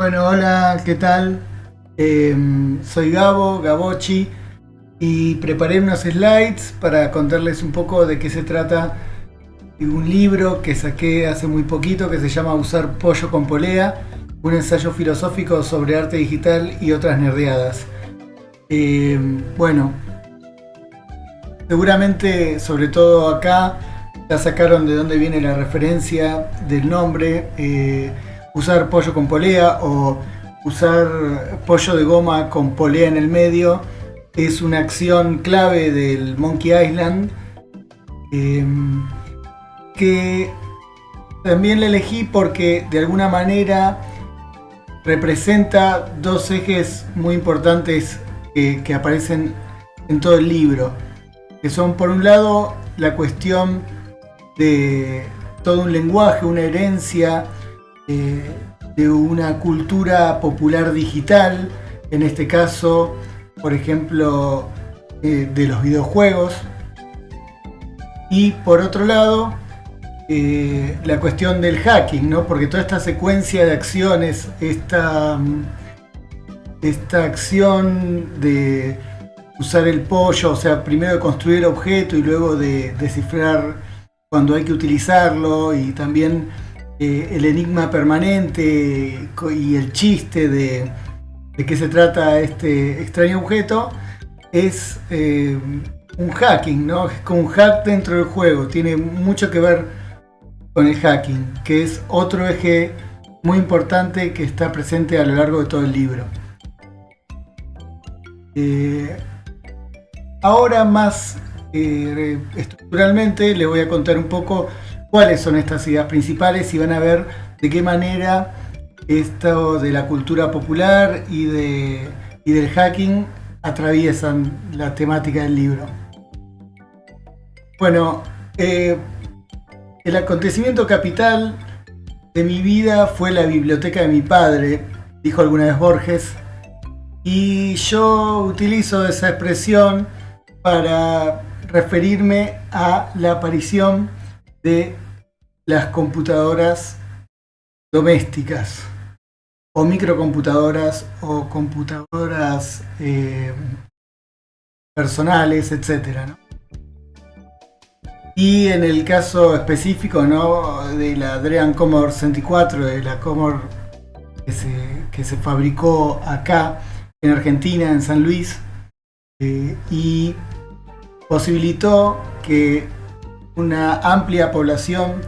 Bueno, hola, ¿qué tal? Soy Gabo, Gabochi, y preparé unos slides para contarles un poco de qué se trata de un libro que saqué hace muy poquito que se llama Usar pollo con polea, un ensayo filosófico sobre arte digital y otras nerdeadas. Bueno, seguramente, sobre todo acá, ya sacaron de dónde viene la referencia del nombre. Usar pollo con polea o usar pollo de goma con polea en el medio es una acción clave del Monkey Island, eh, que también la elegí porque de alguna manera representa dos ejes muy importantes que aparecen en todo el libro, que son por un lado la cuestión de todo un lenguaje, una herencia de una cultura popular digital, en este caso, por ejemplo, de los videojuegos, y por otro lado, la cuestión del hacking, ¿no? Porque toda esta secuencia de acciones, esta acción de usar el pollo, o sea, primero de construir el objeto y luego de descifrar cuando hay que utilizarlo, y también el enigma permanente y el chiste de qué se trata este extraño objeto, es un hacking, ¿no? Es como un hack dentro del juego, tiene mucho que ver con el hacking, que es otro eje muy importante que está presente a lo largo de todo el libro. Ahora más estructuralmente les voy a contar un poco cuáles son estas ideas principales y van a ver de qué manera esto de la cultura popular y del hacking atraviesan la temática del libro. Bueno, el acontecimiento capital de mi vida fue la biblioteca de mi padre, dijo alguna vez Borges, y yo utilizo esa expresión para referirme a la aparición de las computadoras domésticas o microcomputadoras o computadoras personales, etcétera, ¿no? Y en el caso específico, ¿no?, de la Adrian Commodore 64, de la Commodore que se fabricó acá en Argentina, en San Luis, y posibilitó que una amplia población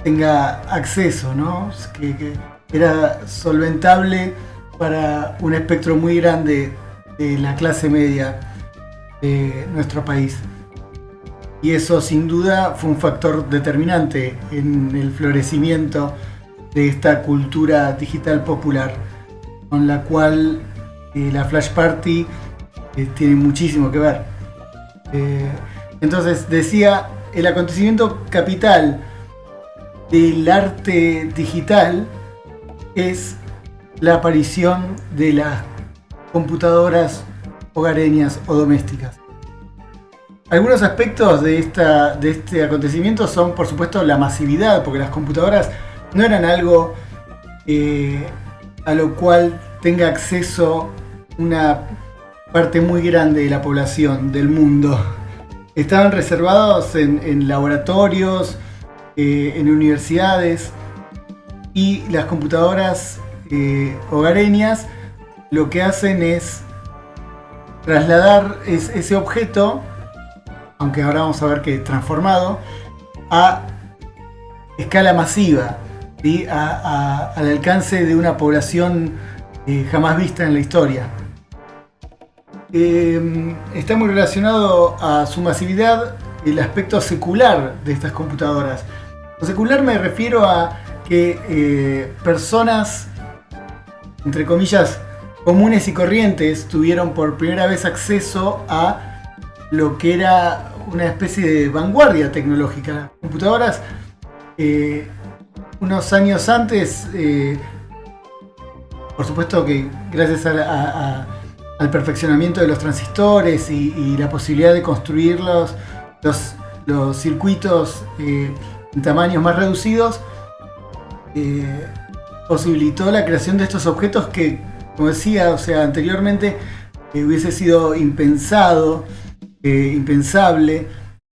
tenga acceso, ¿no? Que era solventable para un espectro muy grande de la clase media de nuestro país. Y eso sin duda fue un factor determinante en el florecimiento de esta cultura digital popular, con la cual la Flash Party tiene muchísimo que ver. Entonces decía, el acontecimiento capital del arte digital es la aparición de las computadoras hogareñas o domésticas. Algunos aspectos de este acontecimiento son, por supuesto, la masividad, porque las computadoras no eran algo a lo cual tenga acceso una parte muy grande de la población del mundo. Estaban reservados en laboratorios, en universidades, y las computadoras hogareñas lo que hacen es trasladar ese objeto, aunque ahora vamos a ver que transformado, a escala masiva, ¿sí? Al alcance de una población jamás vista en la historia. Está muy relacionado a su masividad el aspecto secular de estas computadoras. Lo secular me refiero a que personas, entre comillas, comunes y corrientes tuvieron por primera vez acceso a lo que era una especie de vanguardia tecnológica. Las computadoras, unos años antes, por supuesto que gracias al perfeccionamiento de los transistores y la posibilidad de construir los circuitos en tamaños más reducidos, posibilitó la creación de estos objetos que, como decía, o sea, anteriormente hubiese sido impensado, impensable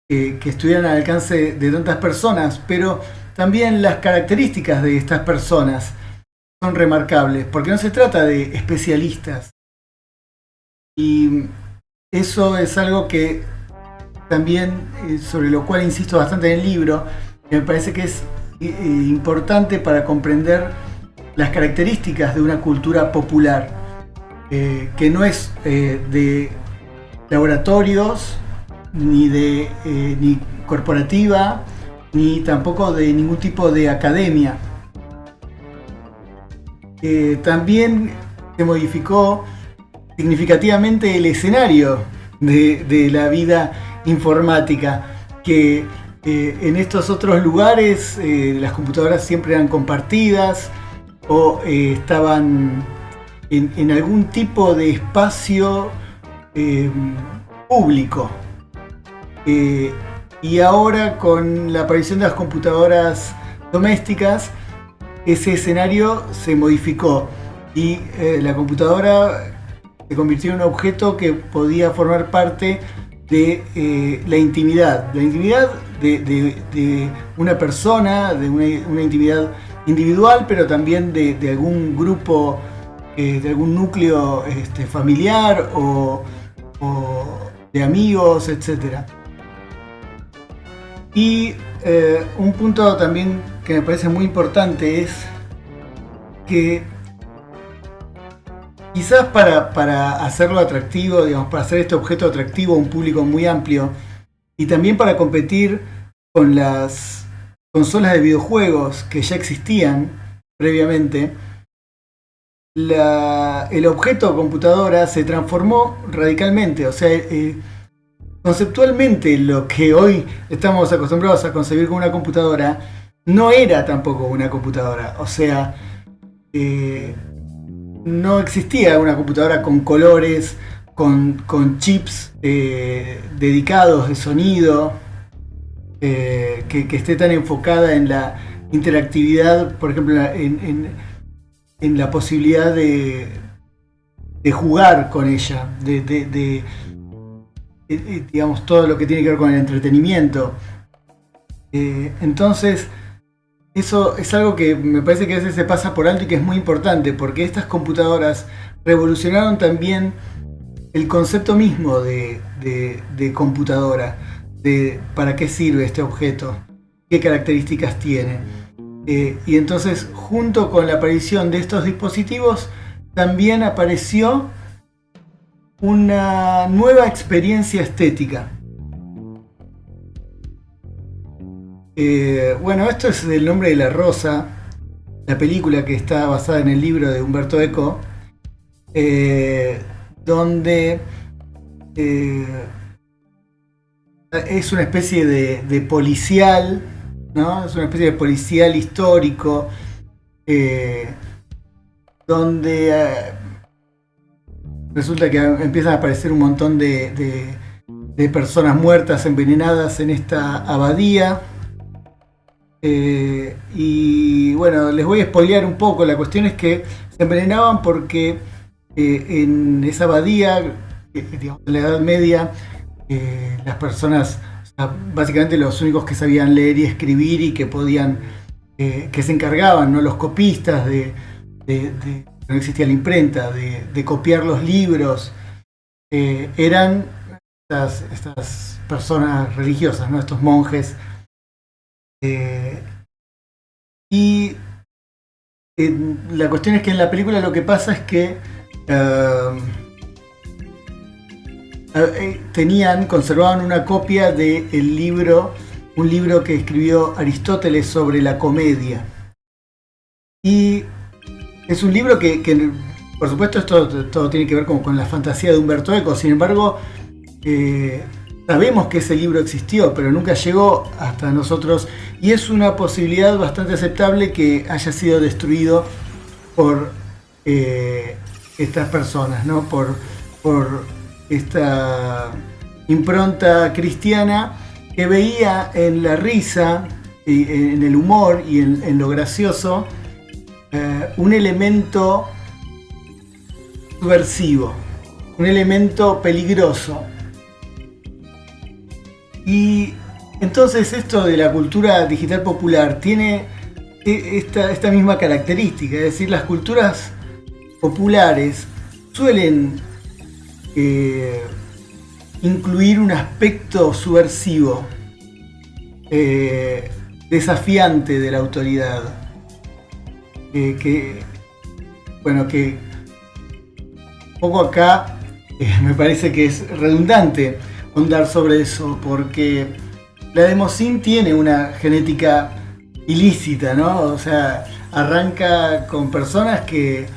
que estuvieran al alcance de tantas personas, pero también las características de estas personas son remarcables, porque no se trata de especialistas. Y eso es algo que también, sobre lo cual insisto bastante en el libro, que me parece que es importante para comprender las características de una cultura popular, que no es de laboratorios, ni corporativa, ni tampoco de ningún tipo de academia. También se modificó significativamente el escenario de la vida informática, que en estos otros lugares las computadoras siempre eran compartidas o estaban en algún tipo de espacio público. Y ahora, con la aparición de las computadoras domésticas, ese escenario se modificó y la computadora se convirtió en un objeto que podía formar parte de la intimidad de una persona, de una intimidad individual, pero también de algún grupo, de algún núcleo familiar o de amigos, etc. Y un punto también que me parece muy importante es que quizás para hacerlo atractivo, digamos, para hacer este objeto atractivo a un público muy amplio y también para competir con las consolas de videojuegos que ya existían previamente, el objeto computadora se transformó radicalmente. O sea, conceptualmente lo que hoy estamos acostumbrados a concebir como una computadora no era tampoco una computadora. O sea, no existía una computadora con colores, con chips dedicados de sonido, que esté tan enfocada en la interactividad, por ejemplo, en la posibilidad de jugar con ella, digamos, todo lo que tiene que ver con el entretenimiento. Entonces, eso es algo que me parece que a veces se pasa por alto y que es muy importante, porque estas computadoras revolucionaron también el concepto mismo de computadora, de para qué sirve este objeto, qué características tiene. Y entonces, junto con la aparición de estos dispositivos, también apareció una nueva experiencia estética. Bueno, esto es El nombre de la rosa, la película que está basada en el libro de Umberto Eco, donde es una especie de policial, ¿no? Es una especie de policial histórico, donde resulta que empiezan a aparecer un montón de personas muertas, envenenadas en esta abadía. Y bueno, les voy a spoilear un poco. La cuestión es que se envenenaban porque en esa abadía, digamos, en la Edad Media, las personas, o sea, básicamente los únicos que sabían leer y escribir y que podían, que se encargaban, ¿no? Los copistas no existía la imprenta, de copiar los libros, eran estas personas religiosas, ¿no? Estos monjes. Y la cuestión es que en la película lo que pasa es que conservaban una copia del libro, un libro que escribió Aristóteles sobre la comedia. Y es un libro que por supuesto, esto todo tiene que ver con la fantasía de Umberto Eco. Sin embargo, sabemos que ese libro existió, pero nunca llegó hasta nosotros, y es una posibilidad bastante aceptable que haya sido destruido por estas personas, ¿no? Por esta impronta cristiana que veía en la risa, en el humor y en lo gracioso un elemento subversivo, un elemento peligroso. Y entonces esto de la cultura digital popular tiene esta misma característica, es decir, las culturas populares suelen incluir un aspecto subversivo, desafiante de la autoridad, que un poco acá me parece que es redundante ahondar sobre eso, porque la demoscene tiene una genética ilícita, ¿no? O sea, arranca con personas que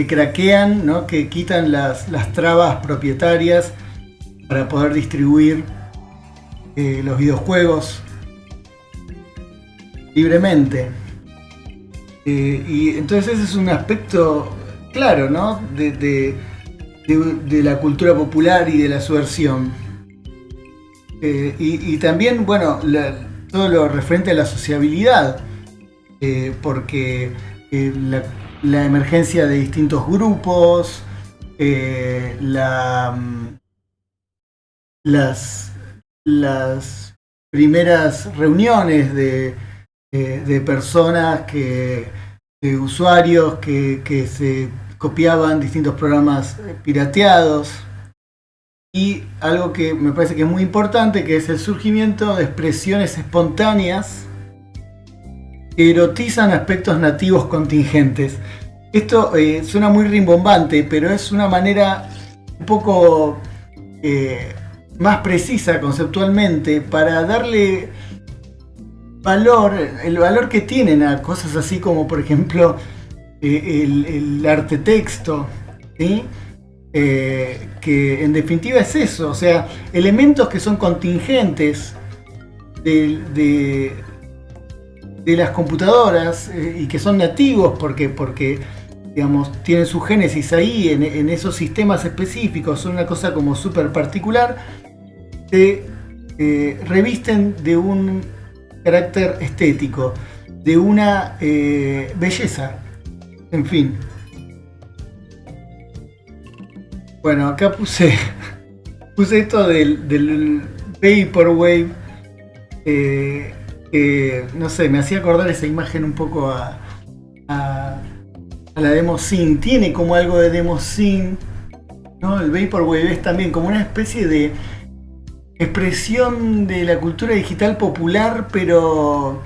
craquean, ¿no? Que quitan las trabas propietarias para poder distribuir los videojuegos libremente. Y entonces ese es un aspecto claro, ¿no? de la cultura popular y de la subversión. Y también, bueno, todo lo referente a la sociabilidad, porque la emergencia de distintos grupos, las primeras reuniones de personas, de usuarios que se copiaban distintos programas pirateados, y algo que me parece que es muy importante, que es el surgimiento de expresiones espontáneas que erotizan aspectos nativos contingentes. Esto suena muy rimbombante, pero es una manera un poco más precisa conceptualmente para darle valor, el valor que tienen a cosas así como, por ejemplo, el arte texto, ¿sí? Que en definitiva es eso, o sea, elementos que son contingentes de las computadoras y que son nativos porque digamos, tienen su génesis ahí en esos sistemas específicos, son una cosa como súper particular, se revisten de un carácter estético, de una belleza, en fin. Bueno, acá puse esto del Vaporwave, que no sé, me hacía acordar esa imagen un poco a la demoscene. Tiene como algo de demoscene, ¿no? El Vaporwave es también como una especie de expresión de la cultura digital popular, pero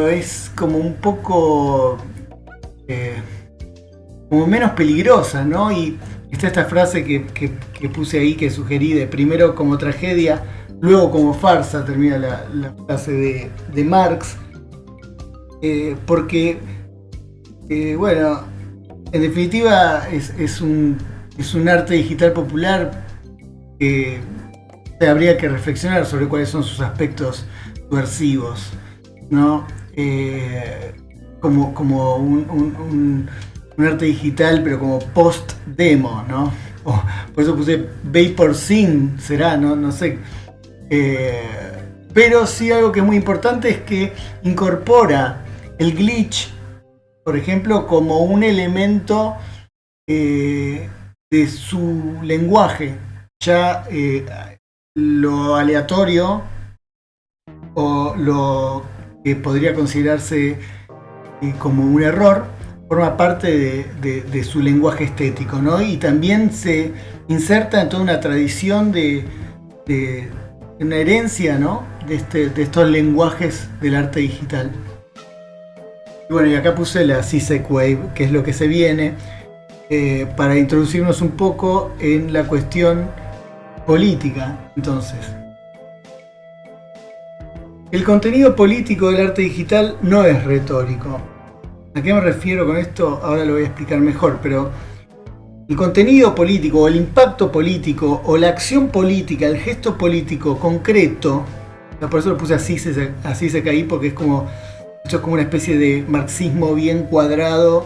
es como un poco como menos peligrosa, ¿no? Y está esta frase que puse ahí, que sugerí, de primero como tragedia, luego como farsa, termina la frase de Marx, porque bueno, en definitiva es un arte digital popular que habría que reflexionar sobre cuáles son sus aspectos subversivos, ¿no? Como un arte digital, pero como post-demo, ¿no? Por eso puse Vaporcene, será, no sé. Pero sí, algo que es muy importante es que incorpora el glitch, por ejemplo, como un elemento de su lenguaje. Ya lo aleatorio o lo que podría considerarse como un error forma parte de su lenguaje estético, ¿no? Y también se inserta en toda una tradición de una herencia, ¿no? de estos lenguajes del arte digital. Y bueno, y acá puse la CSEC Wave, que es lo que se viene, para introducirnos un poco en la cuestión política. Entonces, el contenido político del arte digital no es retórico. ¿A qué me refiero con esto? Ahora lo voy a explicar mejor, pero el contenido político o el impacto político o la acción política, el gesto político concreto, por eso lo puse así se caí, porque esto es como una especie de marxismo bien cuadrado,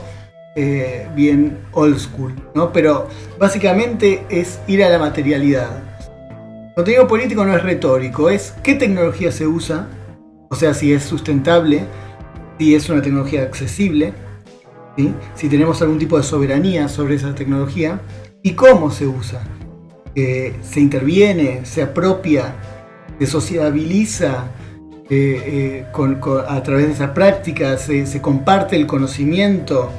bien old school, ¿no? Pero básicamente es ir a la materialidad. El contenido político no es retórico, es qué tecnología se usa, o sea, si es sustentable, si es una tecnología accesible, ¿sí? Si tenemos algún tipo de soberanía sobre esa tecnología y cómo se usa. Se interviene, se apropia, se sociabiliza a través de esa práctica, se comparte el conocimiento,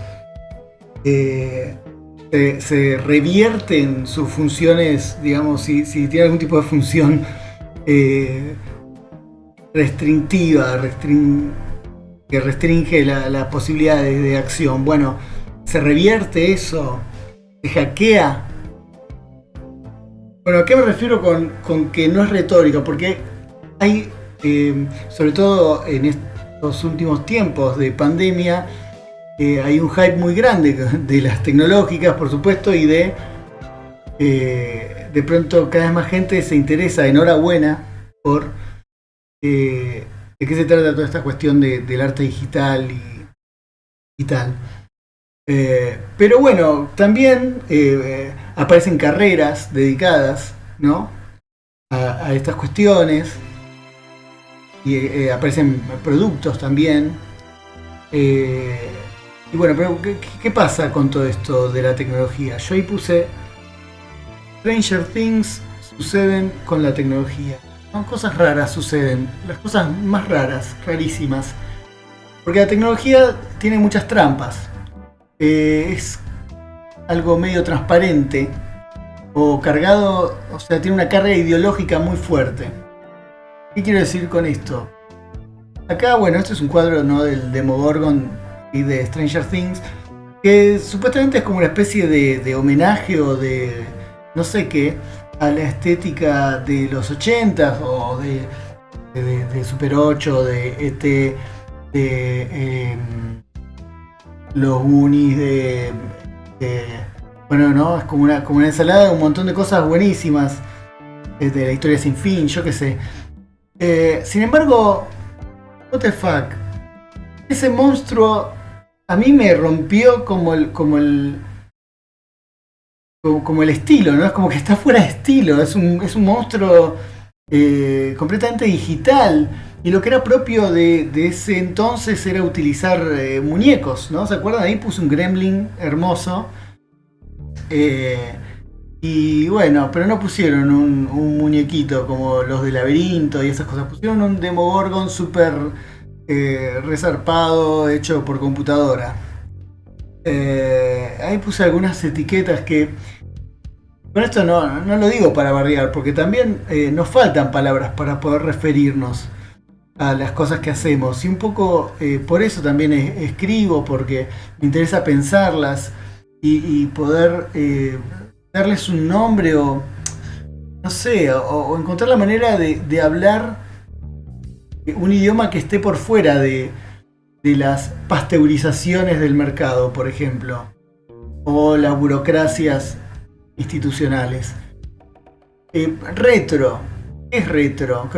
se revierten sus funciones, digamos, si tiene algún tipo de función restrictiva, que restringe las posibilidades de acción. Bueno, se revierte eso, se hackea. Bueno, ¿a qué me refiero con que no es retórica? Porque hay, sobre todo en estos últimos tiempos de pandemia, hay un hype muy grande de las tecnológicas, por supuesto, y de pronto cada vez más gente se interesa, enhorabuena, por de qué se trata toda esta cuestión del arte digital y tal. Pero bueno, también aparecen carreras dedicadas, ¿no? a estas cuestiones y aparecen productos también. Y bueno, pero ¿qué pasa con todo esto de la tecnología? Yo ahí puse Stranger Things suceden con la tecnología, ¿no? Cosas raras suceden, las cosas más raras, rarísimas. Porque la tecnología tiene muchas trampas. Es algo medio transparente o cargado, o sea, tiene una carga ideológica muy fuerte. ¿Qué quiero decir con esto? Acá, bueno, esto es un cuadro, ¿no?, del Demogorgon y de Stranger Things, que supuestamente es como una especie de homenaje o de no sé qué a la estética de los 80 o de Super 8, de ET, de los Goonies, bueno, no, es como una ensalada de un montón de cosas buenísimas, de la historia sin fin, yo qué sé. Sin embargo, what the fuck, ese monstruo a mí me rompió como el estilo, ¿no? Es como que está fuera de estilo, es un monstruo completamente digital. Y lo que era propio de ese entonces era utilizar muñecos, ¿no? ¿Se acuerdan? Ahí puse un gremlin hermoso. Y bueno, pero no pusieron un muñequito como los de Laberinto y esas cosas. Pusieron un Demogorgon súper resarpado, hecho por computadora. Ahí puse algunas etiquetas que... Con esto no lo digo para bardear, porque también nos faltan palabras para poder referirnos a las cosas que hacemos. Y un poco por eso también escribo, porque me interesa pensarlas y poder darles un nombre o no sé, o encontrar la manera de hablar un idioma que esté por fuera de las pasteurizaciones del mercado, por ejemplo, o las burocracias institucionales. Retro, ¿qué es retro?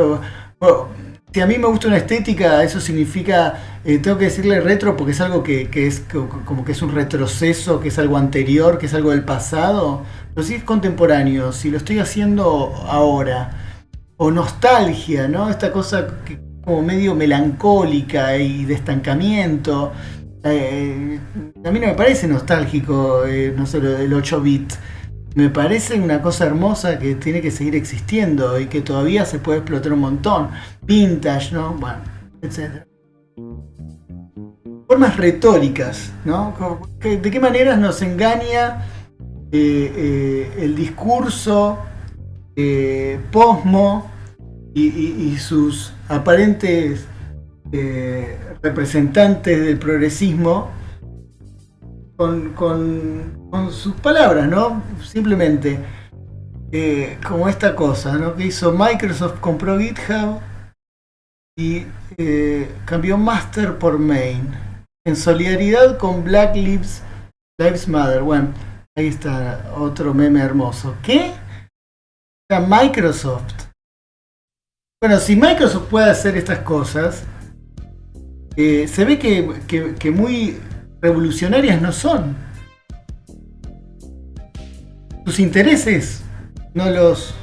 Bueno, si a mí me gusta una estética, eso significa, tengo que decirle retro porque es algo que es como que es un retroceso, que es algo anterior, que es algo del pasado. Pero si es contemporáneo, si lo estoy haciendo ahora, o nostalgia, ¿no? Esta cosa que como medio melancólica y de estancamiento. A mí no me parece nostálgico, no sé, lo del 8-bit. Me parece una cosa hermosa que tiene que seguir existiendo y que todavía se puede explotar un montón. Vintage, ¿no? Bueno, etc. Formas retóricas, ¿no? ¿De qué maneras nos engaña el discurso posmo y sus aparentes representantes del progresismo con sus palabras, ¿no? Simplemente como esta cosa, ¿no? Que hizo Microsoft, compró GitHub y cambió Master por Main en solidaridad con Black Lives Matter. Bueno, ahí está otro meme hermoso. ¿Qué? Microsoft. Bueno, si Microsoft puede hacer estas cosas, se ve que muy revolucionarias no son. Sus intereses no los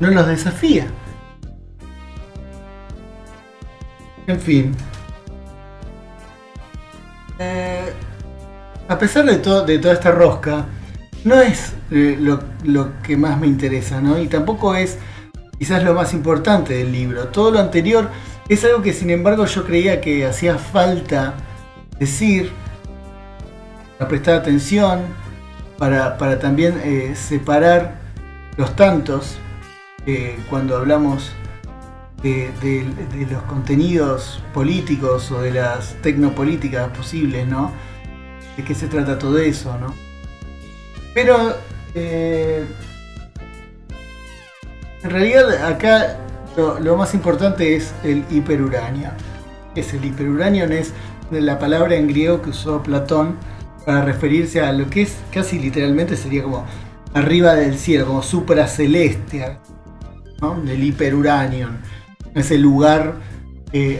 desafía. En fin. Eh, a pesar de toda esta rosca, no es lo que más me interesa, ¿no? Y tampoco es quizás lo más importante del libro. Todo lo anterior es algo que sin embargo yo creía que hacía falta decir, para prestar atención, para también separar los tantos cuando hablamos de los contenidos políticos o de las tecnopolíticas posibles, ¿no? ¿De qué se trata todo eso, no? Pero en realidad acá lo más importante es el hiperuranio. ¿Qué es el hiperuranio? Es la palabra en griego que usó Platón para referirse a lo que es casi literalmente sería como arriba del cielo, como supraceleste, ¿no? Del hiperuranio. Ese lugar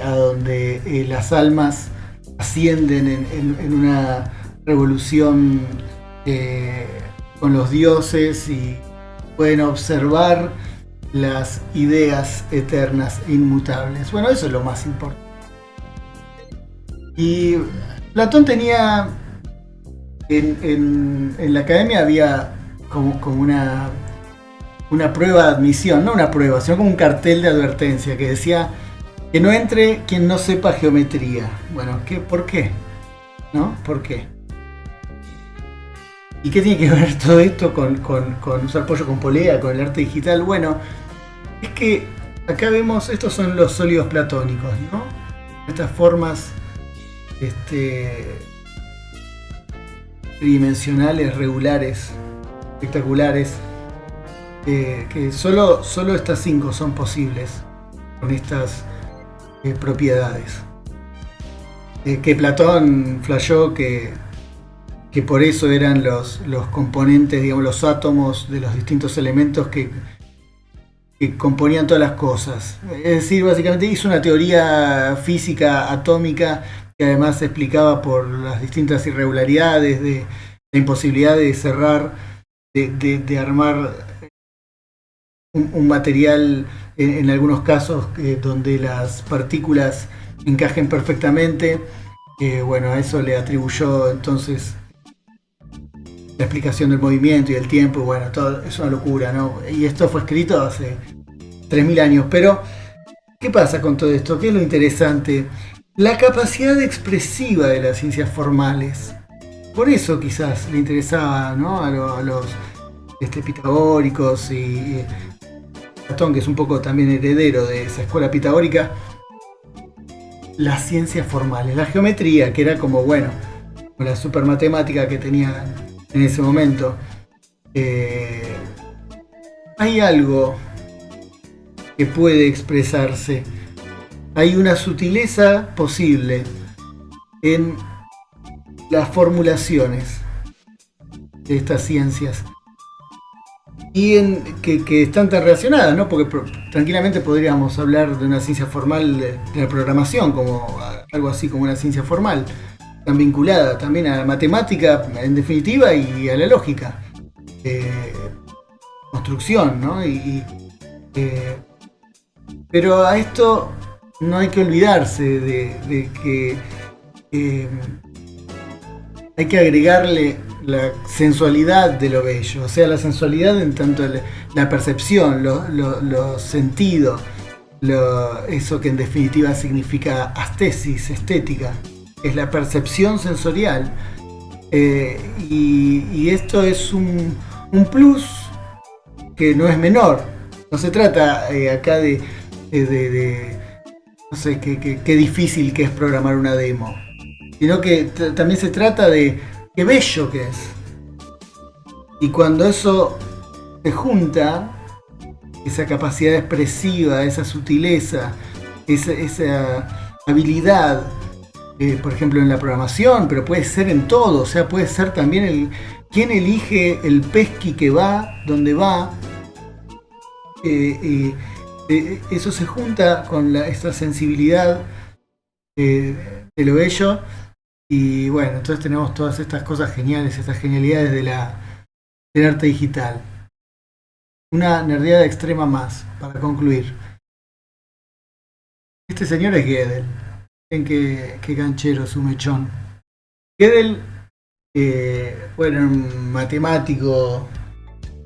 a donde las almas ascienden en una revolución con los dioses y pueden observar las ideas eternas e inmutables. Bueno, eso es lo más importante. Y Platón tenía en la academia había como una prueba de admisión, no una prueba, sino como un cartel de advertencia que decía que no entre quien no sepa geometría. Bueno, ¿por qué? ¿No? ¿Por qué? ¿Y qué tiene que ver todo esto con usar pollo con polea, con el arte digital? Bueno, es que acá vemos, estos son los sólidos platónicos, ¿no? Estas formas tridimensionales, regulares, espectaculares, que solo estas 5 son posibles con estas propiedades. Que Platón flashó que por eso eran los componentes, digamos, los átomos de los distintos elementos que componían todas las cosas. Es decir, básicamente hizo una teoría física atómica que además se explicaba por las distintas irregularidades, de la imposibilidad de cerrar, de armar un material en algunos casos donde las partículas encajen perfectamente. Bueno, a eso le atribuyó entonces la explicación del movimiento y del tiempo. Bueno, todo es una locura, ¿no? Y esto fue escrito hace 3000 años. Pero, ¿qué pasa con todo esto? ¿Qué es lo interesante? La capacidad expresiva de las ciencias formales. Por eso quizás le interesaba, ¿no? a los pitagóricos y Platón, que es un poco también heredero de esa escuela pitagórica, las ciencias formales, la geometría, que era como, bueno, la supermatemática que tenía en ese momento. Hay algo que puede expresarse, hay una sutileza posible en las formulaciones de estas ciencias y que están tan relacionadas, ¿no? Porque tranquilamente podríamos hablar de una ciencia formal de la programación como algo así como una ciencia formal, tan vinculada también a la matemática en definitiva y a la lógica, construcción, ¿no? Pero a esto no hay que olvidarse de que hay que agregarle la sensualidad de lo bello, o sea, la sensualidad en tanto la percepción, los sentidos, eso que en definitiva significa astesis, estética, es la percepción sensorial. Y esto es un plus que no es menor. No se trata acá de no sé, qué difícil que es programar una demo, sino que también se trata de qué bello que es. Y cuando eso se junta, esa capacidad expresiva, esa sutileza, esa habilidad, por ejemplo en la programación, pero puede ser en todo, o sea, puede ser también quién elige el pesqui que va, dónde va. Eso se junta con esta sensibilidad de lo bello. Y bueno, entonces tenemos todas estas cosas geniales, estas genialidades del arte digital. Una nerdeada extrema más, para concluir. Este señor es Gödel. Ven qué ganchero su mechón. Gödel, bueno, un matemático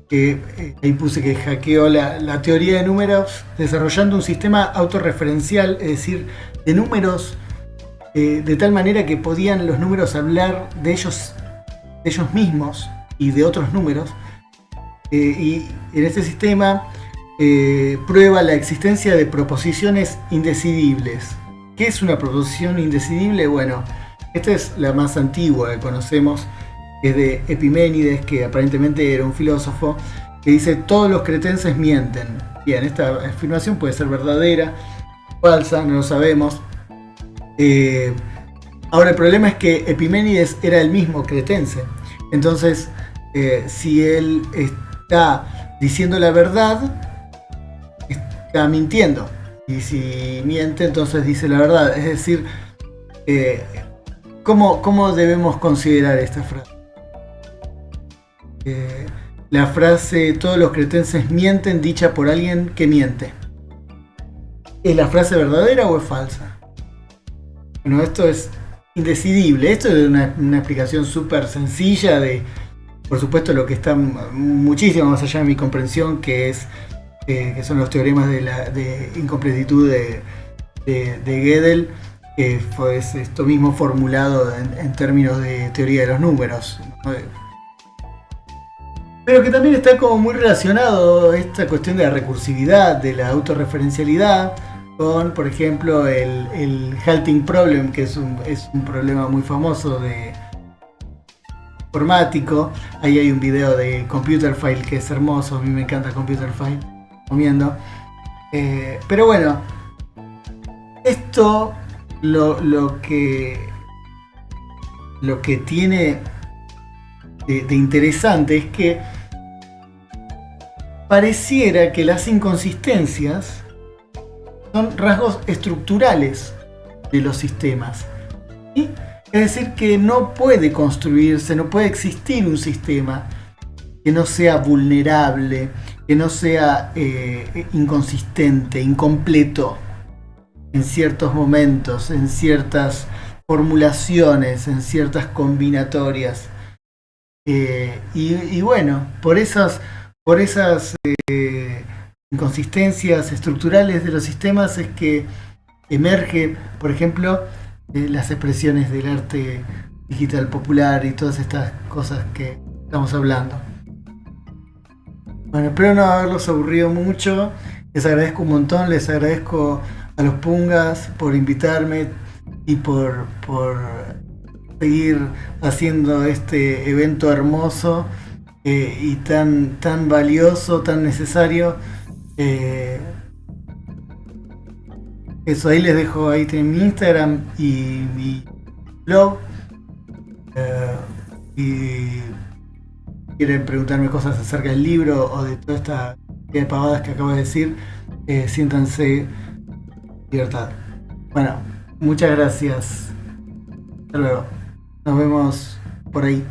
que ahí puse que hackeó la teoría de números desarrollando un sistema autorreferencial, es decir, de números de tal manera que podían los números hablar de ellos mismos y de otros números. Y en este sistema prueba la existencia de proposiciones indecidibles. ¿Qué es una proposición indecidible? Bueno, esta es la más antigua que conocemos, es de Epiménides, que aparentemente era un filósofo, que dice: todos los cretenses mienten. Bien, esta afirmación puede ser verdadera, falsa, no lo sabemos. Ahora el problema es que Epiménides era el mismo cretense. Entonces, si él está diciendo la verdad, está mintiendo. Y si miente, entonces dice la verdad. Es decir, ¿cómo debemos considerar esta frase? La frase todos los cretenses mienten, dicha por alguien que miente, ¿es la frase verdadera o es falsa? Bueno, esto es indecidible. Esto es una explicación súper sencilla de, por supuesto, lo que está muchísimo más allá de mi comprensión, que son los teoremas de incompletitud de Gödel, que fue esto mismo formulado en términos de teoría de los números, ¿no? Pero que también está como muy relacionado esta cuestión de la recursividad, de la autorreferencialidad, con, por ejemplo, el halting problem, que es un problema muy famoso de informático. Ahí hay un video de Computer File que es hermoso, a mí me encanta Computer File, recomiendo. Pero bueno, esto lo que tiene de interesante es que pareciera que las inconsistencias son rasgos estructurales de los sistemas. ¿Sí? Es decir, que no puede construirse, no puede existir un sistema que no sea vulnerable, que no sea inconsistente, incompleto en ciertos momentos, en ciertas formulaciones, en ciertas combinatorias. Y bueno, por esas inconsistencias estructurales de los sistemas es que emerge, por ejemplo, las expresiones del arte digital popular y todas estas cosas que estamos hablando. Bueno, espero no haberlos aburrido mucho. Les agradezco un montón, les agradezco a los Pungas por invitarme y por seguir haciendo este evento hermoso y tan valioso, tan necesario. Eso, ahí les dejo, ahí tienen mi Instagram y mi blog. Y quieren preguntarme cosas acerca del libro o de toda esta de pavadas que acabo de decir, siéntanse libertad. Bueno, muchas gracias. Hasta luego. Nos vemos por ahí.